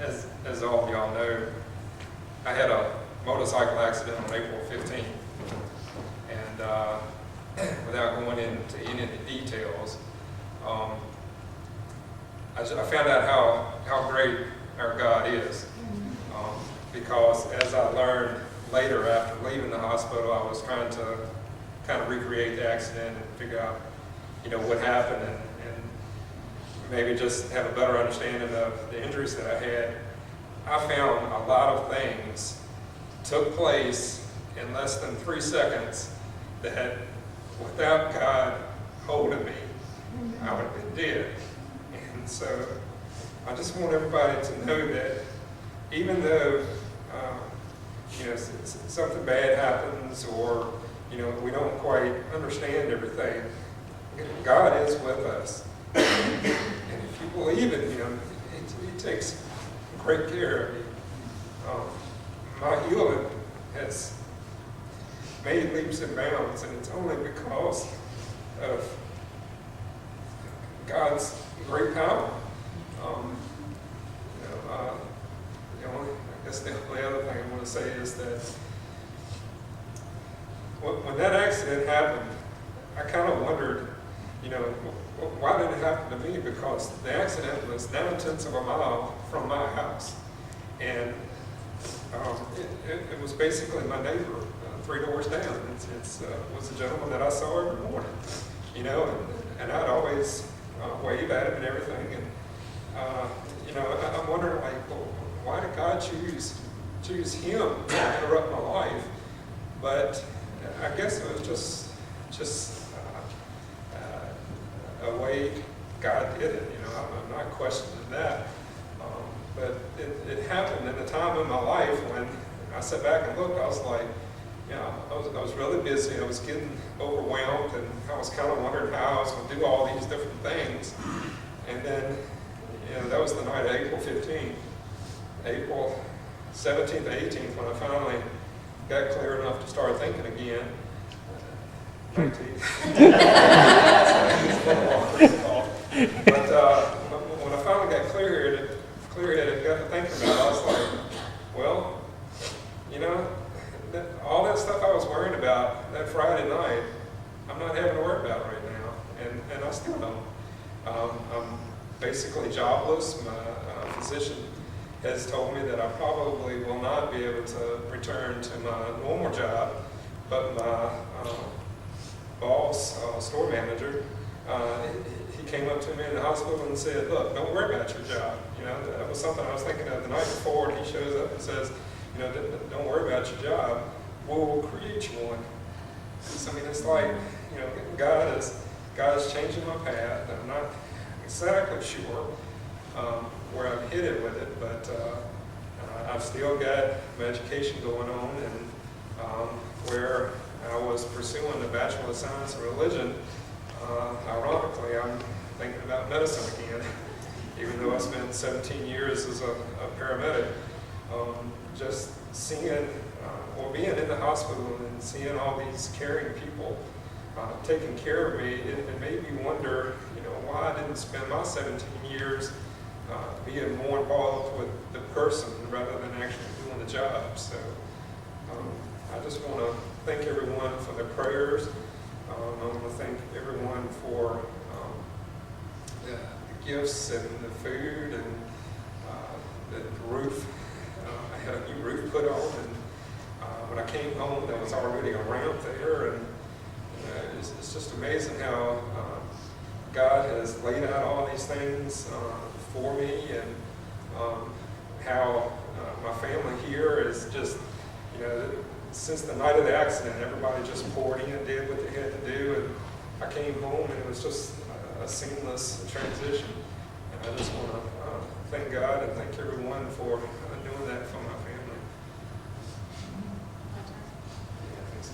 as all of y'all know, I had a motorcycle accident on April 15th. And without going into any of the details, I found out how great our God is. Because as I learned later after leaving the hospital, I was trying to kind of recreate the accident and figure out, what happened and maybe just have a better understanding of the injuries that I had. I found a lot of things took place in less than 3 seconds that without God holding me, I would have been dead. And so I just want everybody to know that even though something bad happens or we don't quite understand everything, God is with us. And if you believe in Him, He takes great care of you. My healing has made leaps and bounds, and it's only because of God's great power. The only other thing I want to say is that when that accident happened, I kind of wondered, why did it happen to me? Because the accident was 9/10 of a mile from my house. And it was basically my neighbor, 3 doors down. It was a gentleman that I saw every morning, and I'd always wave at him and everything. And, I'm wondering, well, why did God choose him to interrupt my life? But I guess it was just a way God did it. I'm not questioning that. But it happened in a time in my life when I sat back and looked. I was like, I was really busy. I was getting overwhelmed, and I was kind of wondering how I was going to do all these different things. And then, that was the night of April 15th. April 17th, 18th, when I finally got clear enough to start thinking again. 19th. But when I finally got clear-headed, got to thinking about it, I was like, well, all that stuff I was worrying about that Friday night, I'm not having to worry about right now, and I still don't. I'm basically jobless. My physician has told me that I probably will not be able to return to my normal job, but my boss, store manager, he came up to me in the hospital and said, look, don't worry about your job. That was something I was thinking of the night before, and he shows up and says, don't worry about your job. We'll create you one. So, it's like, God is changing my path. I'm not exactly sure where I'm headed with it, but I've still got my education going on, and where I was pursuing the Bachelor of Science in Religion, ironically, I'm thinking about medicine again, even though I spent 17 years as a paramedic. Just seeing or being in the hospital and seeing all these caring people taking care of me, it made me wonder, why I didn't spend my 17 years being more involved with the person rather than actually doing the job. So I just want to thank everyone for their prayers. I want to thank everyone for the gifts and the food and the roof. I had a new roof put on, and when I came home, there was already a ramp there, and it's just amazing how God has laid out all these things for me, and how my family here is just, since the night of the accident, everybody just poured in, did what they had to do, and I came home, and it was just a seamless transition. And I just want to thank God and thank everyone for doing that for my family. Yeah, thanks.